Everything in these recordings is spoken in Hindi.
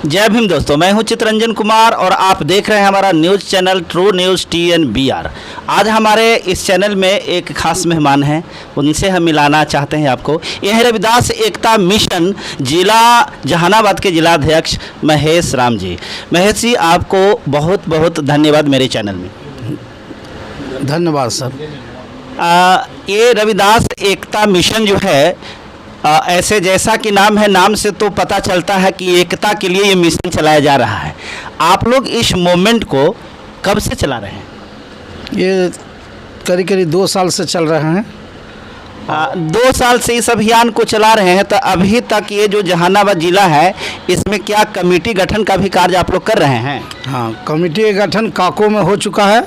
जय भीम दोस्तों, मैं हूं चितरंजन कुमार और आप देख रहे हैं हमारा news channel true news TNBR। आज हमारे इस चैनल में एक खास मेहमान हैं, उनसे हम मिलाना चाहते हैं आपको। यह है रविदास एकता मिशन जिला जहानाबाद के जिलाध्यक्ष महेश राम जी। महेश जी, आपको बहुत बहुत धन्यवाद मेरे चैनल में। धन्यवाद सर। ये रविदास एकता मिशन जो है, ऐसे जैसा कि नाम है, नाम से तो पता चलता है कि एकता के लिए ये मिशन चलाया जा रहा है। आप लोग इस मूवमेंट को कब से चला रहे हैं? ये करीब करीब 2 साल से चल रहे हैं। 2 साल से इस अभियान को चला रहे हैं, तो अभी तक ये जो जहानाबाद जिला है, इसमें क्या कमेटी गठन का भी कार्य आप लोग कर रहे हैं? हाँ, कमेटी का गठन काको में हो चुका है।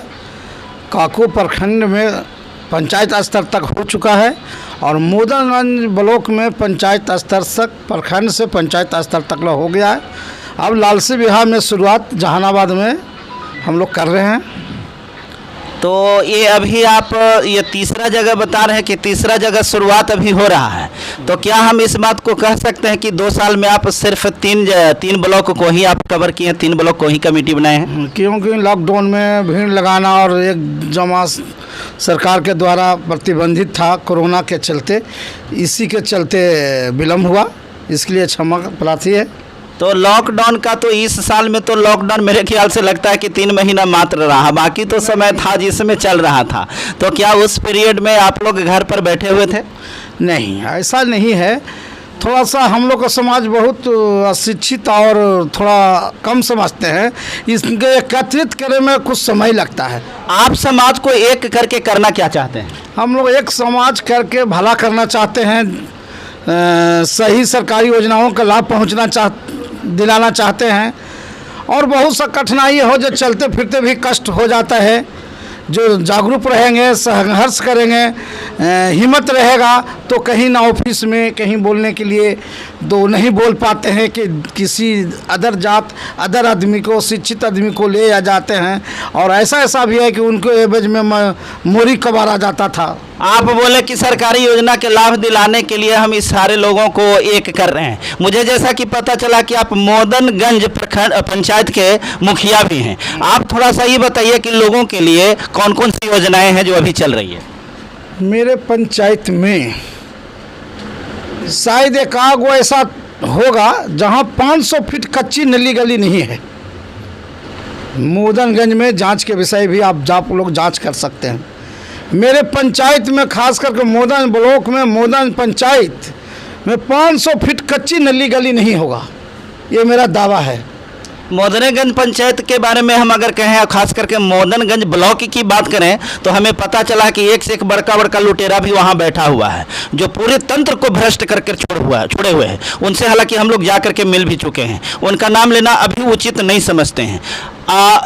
काको प्रखंड में पंचायत स्तर तक हो चुका है और मोदनगंज ब्लॉक में पंचायत स्तर तक, प्रखंड से पंचायत स्तर तक हो गया है। अब लालसी विवाह में शुरुआत जहानाबाद में हम लोग कर रहे हैं। तो ये अभी आप ये तीसरा जगह बता रहे हैं कि तीसरा जगह शुरुआत अभी हो रहा है, तो क्या हम इस बात को कह सकते हैं कि 2 साल में आप सिर्फ तीन ब्लॉक को ही आप कवर किए हैं, 3 ब्लॉक को ही कमेटी बनाए हैं? क्योंकि लॉकडाउन में भीड़ लगाना और एक जमा सरकार के द्वारा प्रतिबंधित था कोरोना के चलते, इसी के चलते विलम्ब हुआ, इसके लिए क्षमा प्रार्थी है। तो लॉकडाउन का तो इस साल में तो लॉकडाउन मेरे ख्याल से लगता है कि 3 महीना मात्र रहा, बाकी तो समय था जिसमें चल रहा था। तो क्या उस पीरियड में आप लोग घर पर बैठे हुए थे? नहीं, ऐसा नहीं है। थोड़ा सा हम लोग का समाज बहुत अशिक्षित और थोड़ा कम समझते हैं, इसके एकत्रित करने में कुछ समय लगता है। आप समाज को एक करके करना क्या चाहते हैं? हम लोग एक समाज करके भला करना चाहते हैं, सही सरकारी योजनाओं का लाभ दिलाना चाहते हैं। और बहुत सा कठिनाई हो, जो चलते फिरते भी कष्ट हो जाता है। जो जागरूक रहेंगे, संघर्ष करेंगे, हिम्मत रहेगा, तो कहीं ना ऑफिस में कहीं बोलने के लिए तो नहीं बोल पाते हैं कि किसी अदर जात अदर आदमी को, शिक्षित आदमी को ले आ जाते हैं। और ऐसा भी है कि उनको एवज में मोरी कबारा जाता था। आप बोले कि सरकारी योजना के लाभ दिलाने के लिए हम इस सारे लोगों को एक कर रहे हैं। मुझे जैसा कि पता चला कि आप मोदनगंज प्रखंड पंचायत के मुखिया भी हैं। आप थोड़ा सा ये बताइए कि लोगों के लिए कौन कौन सी योजनाएं हैं जो अभी चल रही है? मेरे पंचायत में शायद एक आग ऐसा होगा जहां 500 फीट कच्ची नली गली नहीं है। मोदनगंज में जांच के विषय भी आप लोग जांच कर सकते हैं। मेरे पंचायत में खास करके मोदन ब्लॉक में, मोदन पंचायत में 500 फीट कच्ची नली गली नहीं होगा, ये मेरा दावा है। मोदनगंज पंचायत के बारे में हम अगर कहें, खास करके मोदनगंज ब्लॉक की बात करें, तो हमें पता चला कि एक से एक बड़का बड़का लुटेरा भी वहां बैठा हुआ है, जो पूरे तंत्र को भ्रष्ट करके छोड़े हुए हैं। उनसे हालांकि हम लोग जा करके मिल भी चुके हैं, उनका नाम लेना अभी उचित नहीं समझते हैं।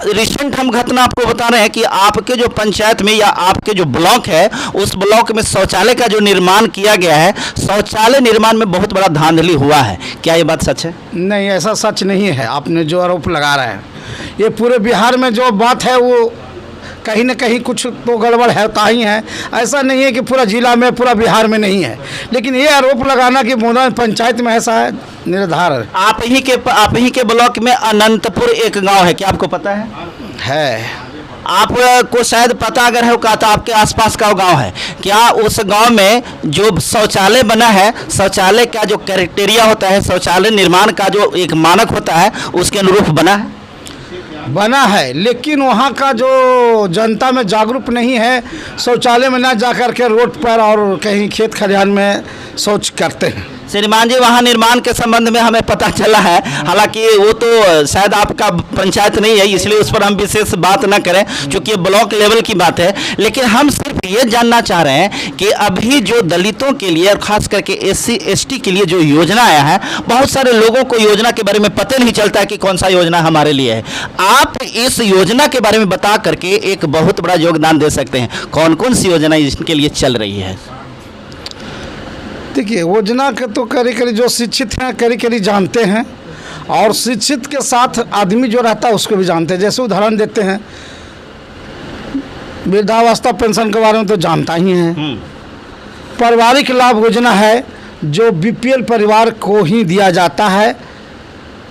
रिसेंट हम घटना आपको बता रहे हैं कि आपके जो पंचायत में या आपके जो ब्लॉक है, उस ब्लॉक में शौचालय का जो निर्माण किया गया है, शौचालय निर्माण में बहुत बड़ा धांधली हुआ है। क्या ये बात सच है? नहीं, ऐसा सच नहीं है। आपने जो आरोप लगा रहे हैं, ये पूरे बिहार में जो बात है वो कहीं न कहीं कुछ तो गड़बड़ है, ही है। ऐसा नहीं है कि पूरा जिला में, पूरा बिहार में नहीं है। लेकिन ये आरोप लगाना कि मोदन पंचायत में ऐसा है, निर्धार है। आप ही के ब्लॉक में अनंतपुर एक गांव है, क्या आपको पता है? आपको शायद पता अगर है तो आपके आसपास का गांव है। क्या उस गांव में जो शौचालय बना है, शौचालय का जो क्राइटेरिया होता है, शौचालय निर्माण का जो एक मानक होता है, उसके अनुरूप बना है? लेकिन वहाँ का जो जनता में जागरूक नहीं है, शौचालय में ना जा कर के रोड पर और कहीं खेत खलिहान में शौच करते हैं। श्रीमान जी, वहाँ निर्माण के संबंध में हमें पता चला है, हालांकि वो तो शायद आपका पंचायत नहीं है, इसलिए उस पर हम विशेष बात न करें, क्योंकि ये ब्लॉक लेवल की बात है। लेकिन हम सिर्फ ये जानना चाह रहे हैं कि अभी जो दलितों के लिए और खास करके SC ST के लिए जो योजना आया है, बहुत सारे लोगों को योजना के बारे में पता नहीं चलता है कि कौन सा योजना हमारे लिए है। आप इस योजना के बारे में बता करके एक बहुत बड़ा योगदान दे सकते हैं। कौन कौन सी योजना इसके लिए चल रही है? देखिए, योजना के तो करीब जो शिक्षित हैं करीब जानते हैं, और शिक्षित के साथ आदमी जो रहता है उसको भी जानते हैं। जैसे उदाहरण देते हैं, वृद्धावस्था पेंशन के बारे में तो जानता ही है। पारिवारिक लाभ योजना है जो BPL परिवार को ही दिया जाता है।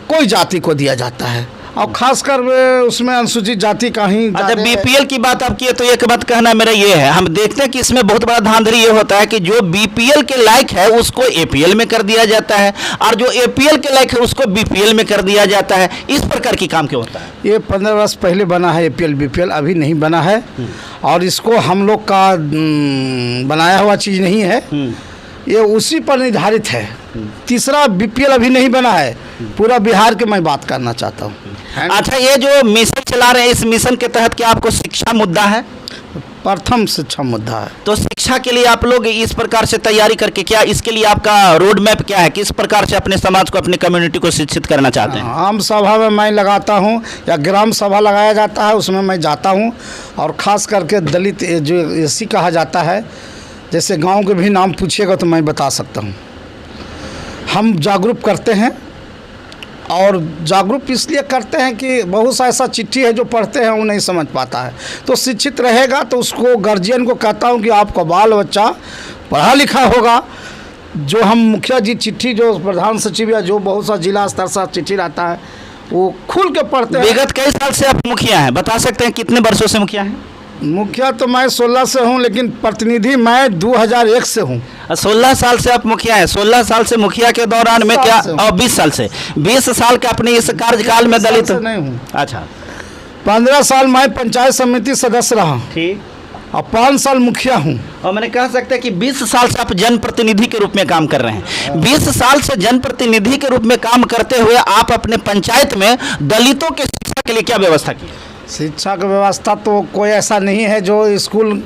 कोई जाति को दिया जाता है, और खासकर उसमें अनुसूचित जाति का ही अच्छा, ज़्यादा है। बीपीएल की बात आप किए तो एक बात कहना मेरा ये है, हम देखते हैं कि इसमें बहुत बड़ा धांधली ये होता है कि जो बीपीएल के लायक है उसको एपीएल में कर दिया जाता है, और जो एपीएल के लायक है उसको बीपीएल में कर दिया जाता है। इस प्रकार की काम क्यों होता है? ये 15 वर्ष पहले बना है एपीएल बीपीएल, अभी नहीं बना है, और इसको हम लोग का बनाया हुआ चीज़ नहीं है, ये उसी पर निर्धारित है। तीसरा बीपीएल अभी नहीं बना है, पूरा बिहार के मैं बात करना चाहता हूँ। अच्छा, ये जो मिशन चला रहे हैं, इस मिशन के तहत क्या आपको शिक्षा मुद्दा है? प्रथम शिक्षा मुद्दा है। तो शिक्षा के लिए आप लोग इस प्रकार से तैयारी करके, क्या इसके लिए आपका रोड मैप क्या है? किस प्रकार से अपने समाज को, अपने कम्युनिटी को शिक्षित करना चाहते हैं? आम सभा में मैं लगाता हूँ, या ग्राम सभा लगाया जाता है, उसमें मैं जाता हूँ, और ख़ास करके दलित जो एससी कहा जाता है, जैसे गांव के भी नाम पूछिएगा तो मैं बता सकता हूँ। हम जागरूक करते हैं, और जागरूक इसलिए करते हैं कि बहुत सा ऐसा चिट्ठी है जो पढ़ते हैं वो नहीं समझ पाता है, तो शिक्षित रहेगा तो उसको गार्जियन को कहता हूँ कि आपका बाल बच्चा पढ़ा लिखा होगा। जो हम मुखिया जी चिट्ठी, जो प्रधान सचिव या जो बहुत सा जिला स्तर से चिट्ठी रहता है, वो खुल के पढ़ते हैं। विगत कई साल से आप मुखिया हैं, बता सकते हैं कितने वर्षों से मुखिया हैं? मुखिया तो मैं 16 से हूँ, लेकिन प्रतिनिधि मैं 2001 से हूँ। 16 साल से आप मुखिया हैं। 16 साल से मुखिया के दौरान में क्या, और 20 साल से, 20 साल के अपने इस कार्यकाल में दलित नहीं हूँ। अच्छा, 15 साल मैं पंचायत समिति सदस्य रहा, ठीक, और 5 साल मुखिया हूँ। और मैंने कह सकते हैं कि 20 साल से आप जनप्रतिनिधि के रूप में काम कर रहे हैं। 20 साल से जनप्रतिनिधि के रूप में काम करते हुए आप अपने पंचायत में दलितों के शिक्षा के लिए क्या व्यवस्था की? शिक्षा की व्यवस्था तो कोई ऐसा नहीं है जो स्कूल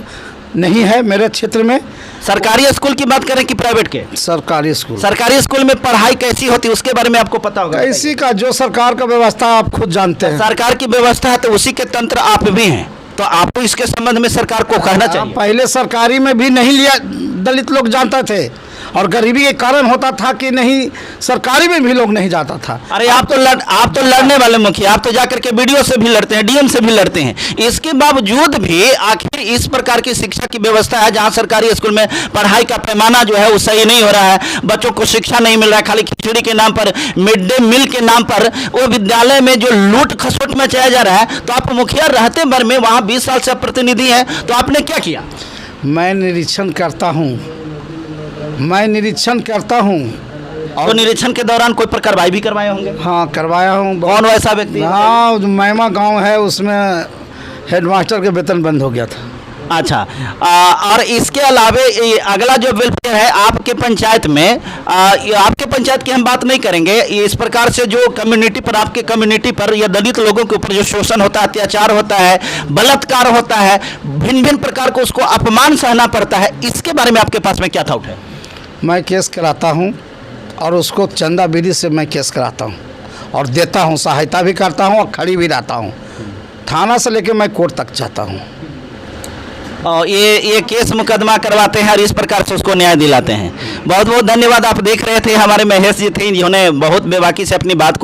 नहीं है मेरे क्षेत्र में। सरकारी स्कूल की बात करें कि प्राइवेट के? सरकारी स्कूल। सरकारी स्कूल में पढ़ाई कैसी होती है उसके बारे में आपको पता होगा। इसी का जो सरकार का व्यवस्था आप खुद जानते हैं। सरकार की व्यवस्था है तो उसी के तंत्र आप भी हैं, तो आपको इसके संबंध में सरकार को कहना चाहिए। पहले सरकारी में भी नहीं लिया, दलित लोग जानते थे, और गरीबी के कारण होता था कि नहीं, सरकारी में भी लोग नहीं जाता था। अरे आप तो लड़ने वाले मुखिया, आप तो जाकर के बीडीओ से भी लड़ते हैं, डीएम से भी लड़ते हैं, इसके बावजूद भी आखिर इस प्रकार की शिक्षा की व्यवस्था है जहां सरकारी स्कूल में पढ़ाई का पैमाना जो है वो सही नहीं हो रहा है, बच्चों को शिक्षा नहीं मिल रहा है, खाली खिचड़ी के नाम पर, मिड डे मील के नाम पर वो विद्यालय में जो लूट खसोट मचाया जा रहा है। तो आप मुखिया रहते भर में वहाँ 20 साल से प्रतिनिधि हैं, तो आपने क्या किया? मैं निरीक्षण करता हूँ, और तो निरीक्षण के दौरान कोई पर कार्रवाई भी करवाए होंगे? हाँ, करवाया हूँ। कौन वैसा व्यक्ति? हाँ, मैमा गांव है, उसमें हेडमास्टर के वेतन बंद हो गया था। अच्छा, और इसके अलावे अगला जो वेलफेयर है आपके पंचायत में, आपके पंचायत की हम बात नहीं करेंगे, इस प्रकार से जो कम्युनिटी पर, आपके कम्युनिटी पर या दलित लोगों के ऊपर जो शोषण होता है, अत्याचार होता है, बलात्कार होता है, भिन्न भिन्न प्रकार को उसको अपमान सहना पड़ता है, इसके बारे में आपके पास में क्या थाउट है? मैं केस कराता हूँ, और उसको चंदा विधि से मैं केस कराता हूँ, और देता हूँ, सहायता भी करता हूँ, और खड़ी भी रहता हूँ। थाना से लेकर मैं कोर्ट तक जाता हूँ, और ये केस मुकदमा करवाते हैं और इस प्रकार से उसको न्याय दिलाते हैं। बहुत बहुत धन्यवाद। आप देख रहे थे हमारे महेश जी थे, जिन्होंने बहुत बेबाकी से अपनी बात को